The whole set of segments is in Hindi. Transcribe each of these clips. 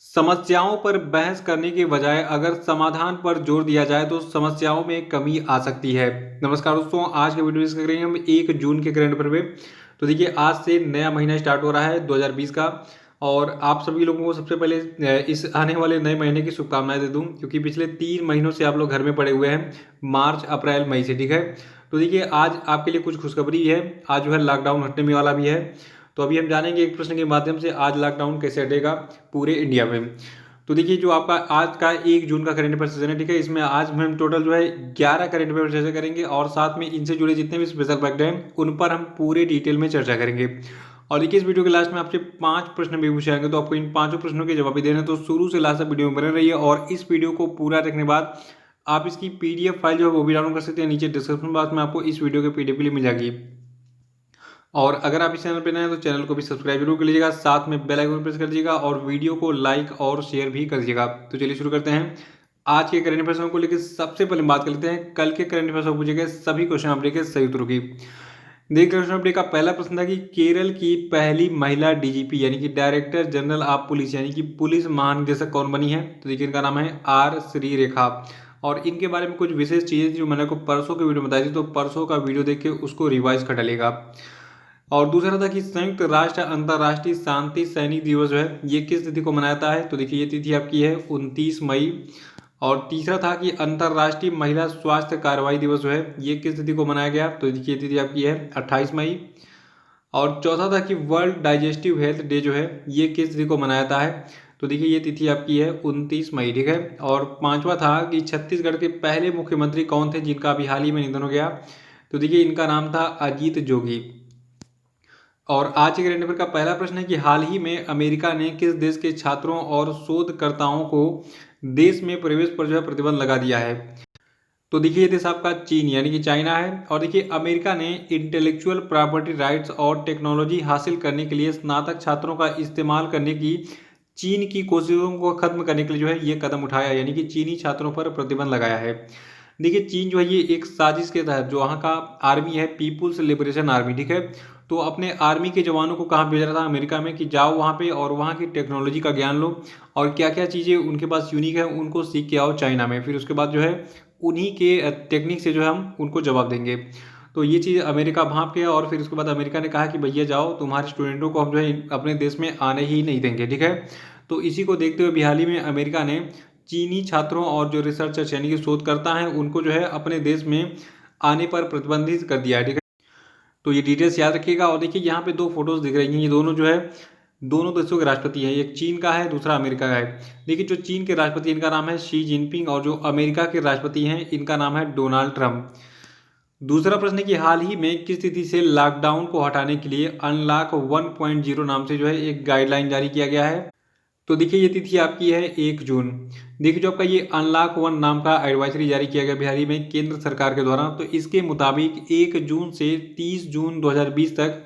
समस्याओं पर बहस करने के बजाय अगर समाधान पर जोर दिया जाए तो समस्याओं में कमी आ सकती है। नमस्कार दोस्तों, आज के वीडियो में डिस्कस करेंगे हम 1 जून के करंट अफेयर पे। तो देखिए, आज से नया महीना स्टार्ट हो रहा है 2020 का। और आप सभी लोगों को सबसे पहले इस आने वाले नए महीने की शुभकामनाएं दे दूं, क्योंकि पिछले 3 महीनों से आप लोग घर में पड़े हुए हैं, मार्च अप्रैल मई से। ठीक है, तो देखिए आज आपके लिए कुछ खुशखबरी है। आज जो है लॉकडाउन हटने वाला भी है। तो अभी हम जानेंगे एक प्रश्न के माध्यम से आज लॉकडाउन कैसे हटेगा पूरे इंडिया में। तो देखिए, जो आपका आज का 1 जून का करंट अफेयर सेशन है, ठीक है, इसमें आज हम टोटल जो है 11 करंट अफेयर चर्चा करेंगे और साथ में इनसे जुड़े जितने भी स्पेशल फैक्ट हैं उन पर हम पूरे डिटेल में चर्चा करेंगे। और देखिए, इस वीडियो के लास्ट में आपसे 5 प्रश्न भी पूछे जाएंगे, तो आपको इन पांचों प्रश्नों के जवाब भी देने हैं। तो शुरू से लास्ट तक वीडियो में बने रहिए और इस वीडियो को पूरा देखने के बाद आप इसकी पीडीएफ फाइल जो है वो भी डाउनलोड कर सकते हैं। नीचे डिस्क्रिप्शन बॉक्स में आपको इस वीडियो के पीडीएफ के लिए मिल जाएगी। और अगर आप इस चैनल पर नए हैं तो चैनल को भी सब्सक्राइब जरूर कर लीजिएगा, साथ में बेल आइकन प्रेस कर दीजिएगा और वीडियो को लाइक और शेयर भी कर दीजिएगा। तो चलिए शुरू करते हैं आज के करंट अफेयर्स को लेकर। सबसे पहले बात कर लेते हैं कल के करंट अफेयर्स में पूछे गए सभी क्वेश्चन अपडेट के सही उत्तरों की। देखिए, क्वेश्चन अपडेट का पहला प्रश्न था कि केरल की पहली महिला डीजीपी यानी कि डायरेक्टर जनरल ऑफ पुलिस यानी कि पुलिस महानिदेशक कौन बनी है। तो देखिए, इनका नाम है आर श्रीरेखा। और इनके बारे में कुछ विशेष चीजें जो मैंने आपको परसों के वीडियो में बताई थी, तो परसों का वीडियो देख के उसको रिवाइज कर डालेगा। और दूसरा था कि संयुक्त राष्ट्र अंतर्राष्ट्रीय शांति सैनिक दिवस जो है ये किस तिथि को मनाता है। तो देखिए, ये तिथि आपकी है 29 मई। और तीसरा था कि अंतर्राष्ट्रीय महिला स्वास्थ्य कार्रवाई दिवस जो है ये किस तिथि को मनाया गया। तो देखिए, ये तिथि आपकी है 28 मई। और चौथा था कि वर्ल्ड डाइजेस्टिव हेल्थ डे जो है ये किस तिथि को मनाया जाता है। तो देखिए, ये तिथि आपकी है 29 मई। ठीक है, और पांचवा था कि छत्तीसगढ़ के पहले मुख्यमंत्री कौन थे जिनका अभी हाल ही में निधन हो गया। तो देखिए, इनका नाम था अजीत जोगी। और आज के करंट अफेयर का पहला प्रश्न है कि हाल ही में अमेरिका ने किस देश के छात्रों और शोधकर्ताओं को देश में प्रवेश पर जो है प्रतिबंध लगा दिया है। तो देखिए, ये देश आपका चीन यानी कि चाइना है। और देखिए, अमेरिका ने इंटेलेक्चुअल प्रॉपर्टी राइट्स और टेक्नोलॉजी हासिल करने के लिए स्नातक छात्रों का इस्तेमाल करने की चीन की कोशिशों को खत्म करने के लिए जो है ये कदम उठाया, यानी कि चीनी छात्रों पर प्रतिबंध लगाया है। देखिए, चीन जो है ये एक साजिश के तहत जो वहाँ का आर्मी है, पीपुल्स लिबरेशन आर्मी, ठीक है, तो अपने आर्मी के जवानों को कहाँ भेज रहा था अमेरिका में कि जाओ वहाँ पे और वहाँ की टेक्नोलॉजी का ज्ञान लो और क्या क्या चीज़ें उनके पास यूनिक है उनको सीख के आओ चाइना में, फिर उसके बाद जो है उन्हीं के टेक्निक से जो है हम उनको जवाब देंगे। तो ये चीज़ अमेरिका भाप गया और फिर उसके बाद अमेरिका ने कहा कि भैया जाओ, तुम्हारे स्टूडेंटों को हम जो है अपने देश में आने ही नहीं देंगे। ठीक है, तो इसी को देखते हुए हाल ही में अमेरिका ने चीनी छात्रों और जो रिसर्चर्स यानी कि शोधकर्ता हैं उनको जो है अपने देश में आने पर प्रतिबंधित कर दिया है। ठीक है, तो ये डिटेल्स याद रखिएगा। और देखिए, यहाँ पे 2 फोटोज दिख रही हैं, ये दोनों जो है दोनों देशों के राष्ट्रपति हैं, एक चीन का है दूसरा अमेरिका का है। देखिए, जो चीन के राष्ट्रपति इनका नाम है शी जिनपिंग और जो अमेरिका के राष्ट्रपति हैं इनका नाम है डोनाल्ड ट्रंप। दूसरा प्रश्न है कि हाल ही में किस तिथि से लॉकडाउन को हटाने के लिए अनलॉक 1.0 नाम से जो है एक गाइडलाइन जारी किया गया है। तो देखिए, ये तिथि आपकी है 1 जून। देखिए, जो आपका ये अनलॉक 1 नाम का एडवाइजरी जारी किया गया बिहार में केंद्र सरकार के द्वारा, तो इसके मुताबिक 1 जून से 30 जून 2020 तक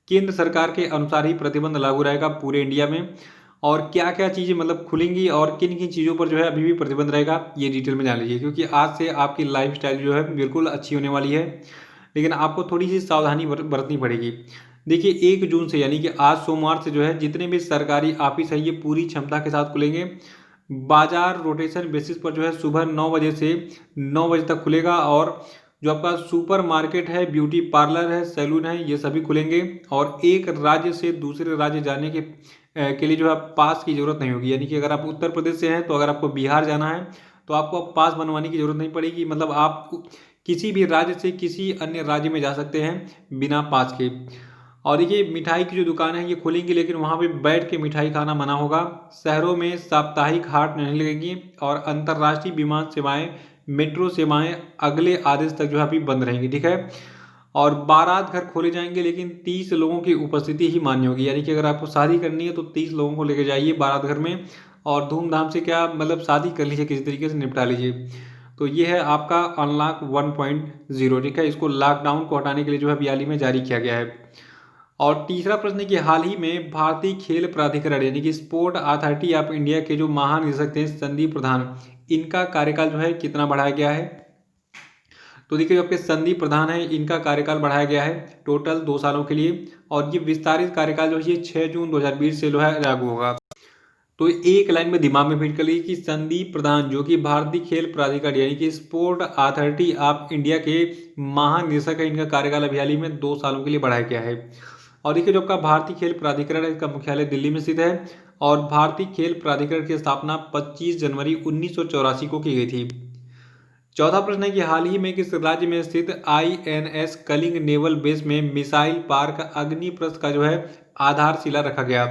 केंद्र सरकार के अनुसार ही प्रतिबंध लागू रहेगा पूरे इंडिया में। और क्या क्या चीज़ें मतलब खुलेंगी और किन किन चीज़ों पर जो है अभी भी प्रतिबंध रहेगा ये डिटेल में जान लीजिए, क्योंकि आज से आपकी लाइफ स्टाइल जो है बिल्कुल अच्छी होने वाली है, लेकिन आपको थोड़ी सी सावधानी बरतनी पड़ेगी। देखिए, 1 जून से यानी कि आज सोमवार से जो है जितने भी सरकारी ऑफिस है ये पूरी क्षमता के साथ खुलेंगे। बाजार रोटेशन बेसिस पर जो है सुबह 9 बजे से 9 बजे तक खुलेगा। और जो आपका सुपर मार्केट है, ब्यूटी पार्लर है, सैलून है, ये सभी खुलेंगे। और एक राज्य से दूसरे राज्य जाने के लिए जो है पास की जरूरत नहीं होगी, यानी कि अगर आप उत्तर प्रदेश से हैं तो अगर आपको बिहार जाना है तो आपको अब पास बनवाने की जरूरत नहीं पड़ेगी, मतलब आप किसी भी राज्य से किसी अन्य राज्य में जा सकते हैं बिना पास के। और देखिए, मिठाई की जो दुकान है ये खुलेंगी, लेकिन वहाँ पे बैठ के मिठाई खाना मना होगा। शहरों में साप्ताहिक हाट नहीं लगेगी और अंतर्राष्ट्रीय विमान सेवाएं, मेट्रो सेवाएं अगले आदेश तक जो है अभी बंद रहेंगी। ठीक है, और बारात घर खोले जाएंगे, लेकिन 30 लोगों की उपस्थिति ही मान्य होगी, यानी कि अगर आपको शादी करनी है तो 30 लोगों को लेकर जाइए बारात घर में और धूमधाम से क्या मतलब शादी कर लीजिए, किसी तरीके से निपटा लीजिए। तो ये है आपका अनलॉक 1.0। ठीक है, इसको लॉकडाउन को हटाने के लिए जो है हाल ही में जारी किया गया है। और तीसरा प्रश्न है कि हाल ही में भारतीय खेल प्राधिकरण यानी कि स्पोर्ट अथॉरिटी ऑफ इंडिया के जो महानिदेशक थे संदीप प्रधान, इनका कार्यकाल जो है कितना बढ़ाया गया है। तो देखिए, जो आपके संदीप प्रधान है इनका कार्यकाल बढ़ाया गया है टोटल 2 सालों के लिए। और ये विस्तारित कार्यकाल जो है ये 6 जून 2020 से जो है लागू होगा। तो एक लाइन में दिमाग में फिट कर लीजिए कि संदीप प्रधान जो कि भारतीय खेल प्राधिकरण यानी कि स्पोर्ट अथॉरिटी ऑफ इंडिया के महानिदेशक है, इनका कार्यकाल अभी हाल ही में 2 सालों के लिए बढ़ाया गया है। और देखिए जो आपका भारतीय खेल प्राधिकरण है, इसका मुख्यालय दिल्ली में स्थित है और भारतीय खेल प्राधिकरण की स्थापना 25 जनवरी 1984 को की गई थी। चौथा प्रश्न है कि हाल ही में किस राज्य में स्थित INS कलिंग नेवल बेस में मिसाइल पार्क अग्निप्रस्थ का जो है आधारशिला रखा गया।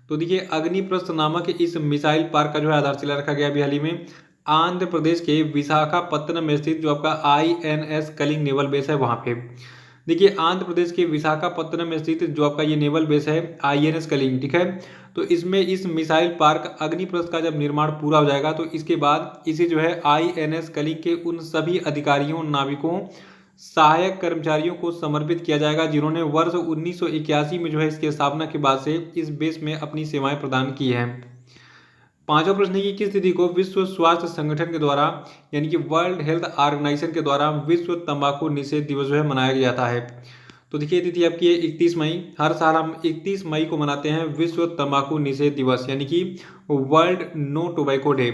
तो देखिए अग्निप्रस्थ नामक इस मिसाइल पार्क का जो है आधारशिला रखा गया अभी हाल ही में आंध्र प्रदेश के विशाखापत्तनम में स्थित जो आपका INS कलिंग नेवल बेस है वहां पे। देखिए आंध्र प्रदेश के विशाखापत्तनम में स्थित जो आपका ये नेवल बेस है INS कलिंग, ठीक है। तो इसमें इस मिसाइल पार्क अग्निप्रस्थ का जब निर्माण पूरा हो जाएगा तो इसके बाद इसे जो है INS कलिंग के उन सभी अधिकारियों, नाविकों, सहायक कर्मचारियों को समर्पित किया जाएगा जिन्होंने वर्ष 1981 में जो है इसकी स्थापना के बाद से इस बेस में अपनी सेवाएं प्रदान की हैं। पांचवा प्रश्न है कि किस तिथि को विश्व स्वास्थ्य संगठन के द्वारा यानी कि वर्ल्ड हेल्थ ऑर्गेनाइजेशन के द्वारा विश्व तंबाकू निषेध दिवस जो है मनाया जाता है। तो देखिए तिथि आपकी है 31 मई। हर साल हम 31 मई को मनाते हैं विश्व तंबाकू निषेध दिवस यानी कि वर्ल्ड नो टोबैको डे।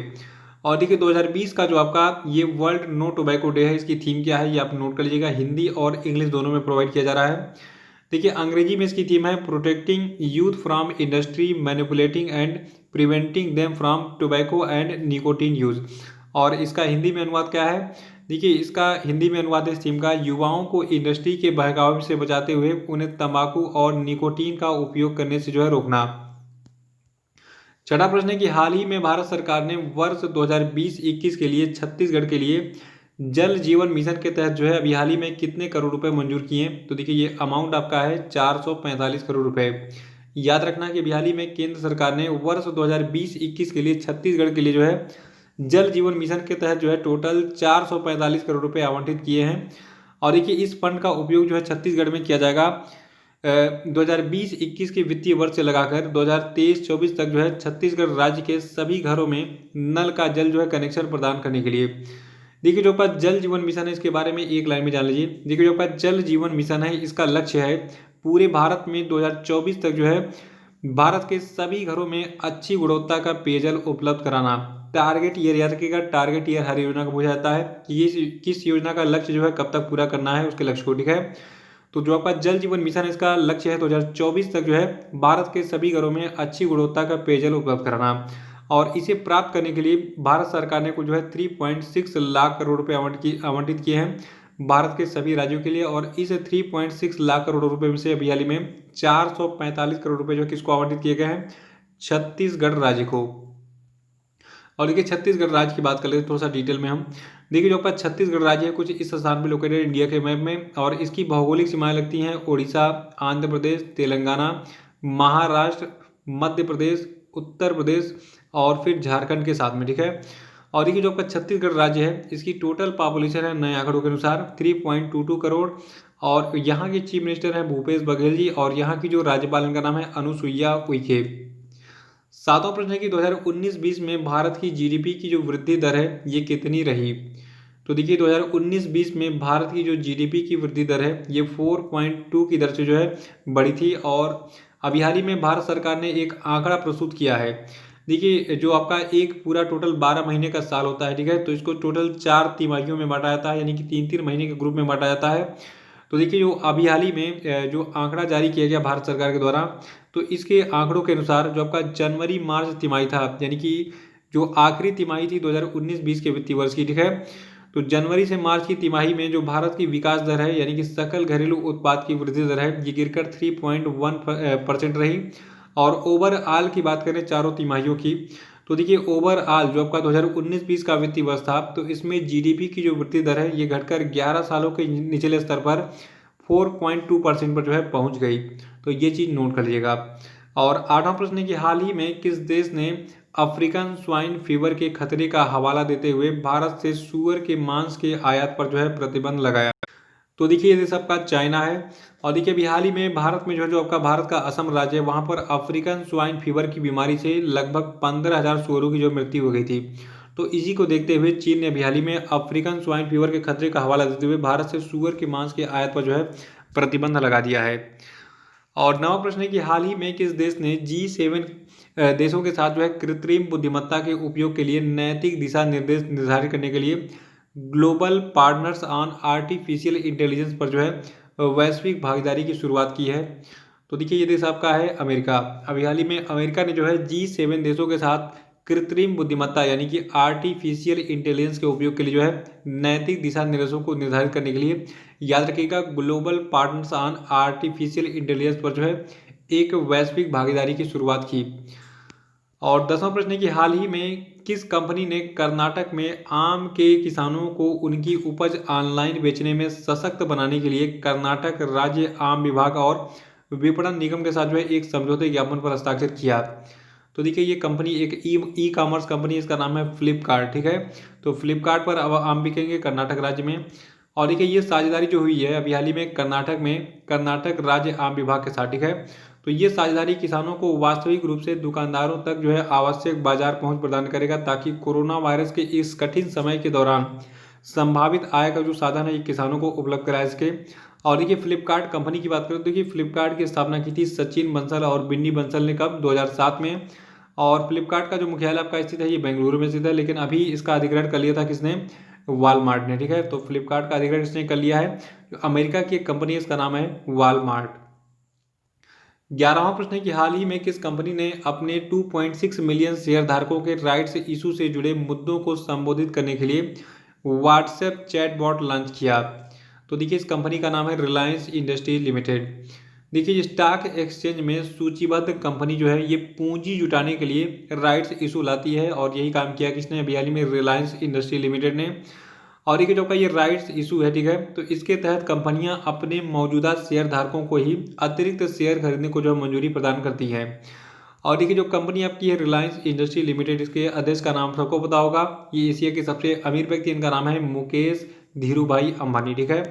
और देखिए 2020 का जो आपका ये वर्ल्ड नो टोबैको डे है, इसकी थीम क्या है ये आप नोट कर लीजिएगा। हिंदी और इंग्लिश दोनों में प्रोवाइड किया जा रहा है। देखिए अंग्रेजी में इसकी थीम है protecting youth from industry manipulating and preventing them from tobacco and nicotine use. और इसका हिंदी में अनुवाद क्या है? देखिए इसका हिंदी में अनुवाद इस थीम का युवाओं को इंडस्ट्री के बहकावे से बचाते हुए उन्हें तंबाकू और निकोटीन का उपयोग करने से जो है रोकना। छठा प्रश्न है कि हाल ही में भारत सरकार ने वर्ष 2020-21 के लिए छत्तीसगढ़ के लिए जल जीवन मिशन के तहत जो है अभी हाल ही में कितने करोड़ रुपए मंजूर किए? तो देखिए ये अमाउंट आपका है 445 करोड़ रुपए। याद रखना कि अभी हाल ही में केंद्र सरकार ने वर्ष 2020-21 के लिए छत्तीसगढ़ के लिए जो है जल जीवन मिशन के तहत जो है टोटल 445 करोड़ रुपए आवंटित किए हैं। और देखिए इस फंड का उपयोग जो है छत्तीसगढ़ में किया जाएगा 2020-21 के वित्तीय वर्ष से लगाकर 2023-24 तक जो है छत्तीसगढ़ राज्य के सभी घरों में नल का जल जो है कनेक्शन प्रदान करने के लिए। देखिए जो आपका जल जीवन मिशन है इसके बारे में एक लाइन में जान लीजिए। देखिए जो आपका जल जीवन मिशन है इसका लक्ष्य है पूरे भारत में 2024 तक जो है भारत के सभी घरों में अच्छी गुणवत्ता का पेयजल उपलब्ध कराना। टारगेट ईयर याद रखिएगा, टारगेट ईयर हर योजना को पूछा जाता है कि ये किस योजना का लक्ष्य जो है कब तक पूरा करना है उसके लक्ष्य को, ठीक है। तो जो आपका जल जीवन मिशन इसका लक्ष्य है 2024 तक जो है भारत के सभी घरों में अच्छी गुणवत्ता का पेयजल उपलब्ध कराना। और इसे प्राप्त करने के लिए भारत सरकार ने कुछ जो है 3.6 लाख करोड़ रुपए आवंटित किए हैं भारत के सभी राज्यों के लिए। और इस 3.6 लाख करोड़ रुपए में से अभी हाल ही में 445 करोड़ रुपए जो किसको आवंटित किए गए हैं? छत्तीसगढ़ राज्य को। और देखिए छत्तीसगढ़ राज्य की बात कर लेते थोड़ा सा डिटेल में हम। देखिए जो आपका छत्तीसगढ़ राज्य है कुछ इस स्थान पर लोकेटेड इंडिया के मैप में और इसकी भौगोलिक सीमाएं लगती हैं उड़ीसा, आंध्र प्रदेश, तेलंगाना, महाराष्ट्र, मध्य प्रदेश, उत्तर प्रदेश और फिर झारखंड के साथ में, ठीक है। और देखिए जो आपका छत्तीसगढ़ राज्य है इसकी टोटल पॉपुलेशन है नए आंकड़ों के अनुसार 3.22 करोड़। और यहाँ के चीफ मिनिस्टर हैं भूपेश बघेल जी और यहाँ की जो राज्यपाल इनका नाम है अनुसुईया उइके। सातवां प्रश्न है कि 2019-20 में भारत की जीडीपी की जो वृद्धि दर है ये कितनी रही? तो देखिए 2019-20 में भारत की जो जीडीपी की वृद्धि दर है ये 4.2 की दर से जो है बढ़ी थी। और अभी हाल ही में भारत सरकार ने एक आंकड़ा प्रस्तुत किया है। देखिए जो आपका एक पूरा टोटल 12 महीने का साल होता है, ठीक है, तो इसको टोटल 4 तिमाहियों में बांटा जाता है यानी कि 3-3 महीने के ग्रुप में बांटा जाता है। तो देखिए जो अभी हाल ही में जो आंकड़ा जारी किया गया भारत सरकार के द्वारा तो इसके आंकड़ों के अनुसार जो आपका जनवरी मार्च तिमाही था यानी कि जो आखिरी तिमाही थी 2019-20 के वित्तीय वर्ष की, ठीक है, तो जनवरी से मार्च की तिमाही में जो भारत की विकास दर है यानी कि सकल घरेलू उत्पाद की वृद्धि दर है ये गिरकर 3.1% रही। और ओवरऑल की बात करें चारों तिमाहियों की तो देखिए ओवरऑल जो आपका 2019-20 का वित्तीय वर्ष था तो इसमें जीडीपी की जो वृद्धि दर है ये घटकर 11 सालों के निचले स्तर पर 4.2% पर जो है पहुंच गई। तो ये चीज़ नोट कर लीजिएगा। और आठवां प्रश्न है कि हाल ही में किस देश ने अफ्रीकन स्वाइन फीवर के खतरे का हवाला देते हुए भारत से सूअर के मांस के आयात पर जो है प्रतिबंध लगाया? तो देखिए ये देश आपका चाइना है। और देखिए अभी हाल ही में भारत में जो आपका भारत का असम राज्य है वहाँ पर अफ्रीकन स्वाइन फीवर की बीमारी से लगभग 15,000 सूअरों की जो मृत्यु हो गई थी। तो इसी को देखते हुए चीन ने अभी हाल ही में अफ्रीकन स्वाइन फीवर के खतरे का हवाला देते हुए भारत से सूअर के मांस के आयात पर जो है प्रतिबंध लगा दिया है। और नवा प्रश्न है कि हाल ही में किस देश ने G7 देशों के साथ जो है कृत्रिम बुद्धिमत्ता के उपयोग के लिए नैतिक दिशा निर्देश निर्धारित करने के लिए global partners on artificial intelligence पर जो है वैश्विक भागीदारी की शुरुआत की है। तो देखिए ये देश आपका है अमेरिका। अभी हाल ही में अमेरिका ने जो है G7 देशों के साथ कृत्रिम बुद्धिमत्ता यानी कि आर्टिफिशियल इंटेलिजेंस के उपयोग के लिए जो है नैतिक दिशा निर्देशों को निर्धारित करने के लिए, याद रखिएगा, global partners on artificial intelligence पर जो है एक वैश्विक भागीदारी की शुरुआत की। और 10वां प्रश्न है कि हाल ही में किस कंपनी ने कर्नाटक में आम के किसानों को उनकी उपज ऑनलाइन बेचने में सशक्त बनाने के लिए कर्नाटक राज्य आम विभाग और विपणन निगम के साथ जो है एक समझौते ज्ञापन पर हस्ताक्षर किया। तो देखिए ये कंपनी एक ई कॉमर्स कंपनी, इसका नाम है फ्लिपकार्ट। ठीक है, तो फ्लिपकार्ट पर अब आम बिकेंगे कर्नाटक राज्य में। और देखिए ये साझेदारी जो हुई है अभी हाल ही में कर्नाटक में कर्नाटक राज्य आम विभाग के साथ। ठीक है, तो ये साझेदारी किसानों को वास्तविक रूप से दुकानदारों तक जो है आवश्यक बाजार पहुंच प्रदान करेगा, ताकि कोरोना वायरस के इस कठिन समय के दौरान संभावित आय का जो साधन है ये किसानों को उपलब्ध कराया सके। और देखिए फ्लिपकार्ट कंपनी की बात करें तो देखिए फ्लिपकार्ट की स्थापना की थी सचिन बंसल और बिन्नी बंसल ने कब, 2007 में। और फ्लिपकार्ट का जो मुख्यालय आपका स्थित है ये बेंगलुरु में स्थित है, लेकिन अभी इसका अधिग्रहण कर लिया था किसने, वॉलमार्ट ने। ठीक है, तो फ्लिपकार्ट का अधिग्रहण इसने कर लिया है। अमेरिका की एक कंपनी है, इसका नाम है वॉलमार्ट। 11वां प्रश्न है कि हाल ही में किस कंपनी ने अपने 2.6 मिलियन शेयर धारकों के राइट्स इशू से जुड़े मुद्दों को संबोधित करने के लिए व्हाट्सएप चैटबॉट लॉन्च किया। तो देखिए इस कंपनी का नाम है रिलायंस इंडस्ट्री लिमिटेड। देखिए स्टॉक एक्सचेंज में सूचीबद्ध कंपनी जो है ये पूंजी जुटाने के लिए राइट्स इशू लाती है, और यही काम किया किसने, अभी हाल ही में रिलायंस इंडस्ट्री लिमिटेड ने। और ये जो का ये राइट्स इशू है, ठीक है, तो इसके तहत कंपनियां अपने मौजूदा शेयर धारकों को ही अतिरिक्त शेयर खरीदने को जो मंजूरी प्रदान करती है। और देखिए जो कंपनी आपकी है रिलायंस इंडस्ट्री लिमिटेड, इसके अध्यक्ष का नाम सबको पता होगा, ये एशिया के सबसे अमीर व्यक्ति, इनका नाम है मुकेश धीरूभाई अंबानी। ठीक है,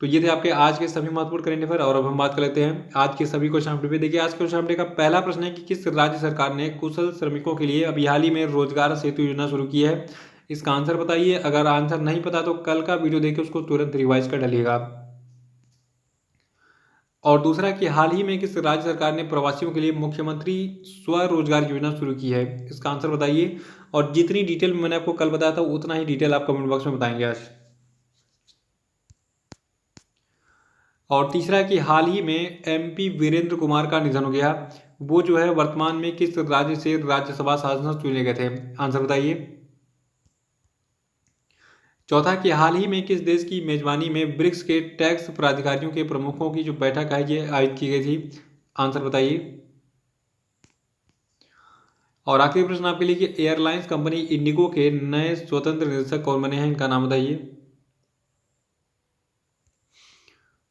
तो ये थे आपके आज के सभी महत्वपूर्ण करेंट अफेयर। और अब हम बात कर लेते हैं आज के सभी क्वेश्चन अपडेट पे। देखिए आज क्वेश्चन अपडेट का पहला प्रश्न है कि किस राज्य सरकार ने कुशल श्रमिकों के लिए अभी हाल ही में रोजगार सेतु योजना शुरू की है। इसका आंसर बताइए। अगर आंसर नहीं पता तो कल का वीडियो देखिए, उसको तुरंत रिवाइज कर डालिएगा। और दूसरा कि हाल ही में किस राज्य सरकार ने प्रवासियों के लिए मुख्यमंत्री स्वरोजगार योजना शुरू की है। इसका आंसर बताइए। और जितनी डिटेल मैंने आपको कल बताया था उतना ही डिटेल आप कमेंट बॉक्स में बताएंगे आज। और तीसरा कि हाल ही में MP वीरेंद्र कुमार का निधन हो गया, वो जो है वर्तमान में किस राज्य से राज्यसभा सांसद चुने गए थे। आंसर बताइए। चौथा कि हाल ही में किस देश की मेजबानी में ब्रिक्स के टैक्स प्राधिकारियों के प्रमुखों की जो बैठक है ये आयोजित की गई थी। आंसर बताइए। और आखिरी प्रश्न आपके लिए कि एयरलाइंस कंपनी इंडिगो के नए स्वतंत्र निदेशक कौन बने हैं, इनका नाम बताइए।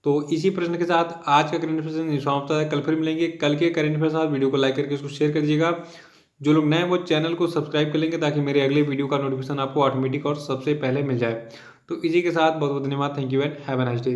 तो इसी प्रश्न के साथ आज का करेंट अफेयर्स समाप्त होता है। कल फिर मिलेंगे। कल के करेंट अफेयर्स साथ वीडियो को लाइक करके इसको शेयर कर दीजिएगा। जो लोग नए वो चैनल को सब्सक्राइब कर लेंगे ताकि मेरे अगले वीडियो का नोटिफिकेशन आपको ऑटोमेटिक और सबसे पहले मिल जाए। तो इसी के साथ बहुत बहुत धन्यवाद। Thank you and have a nice day.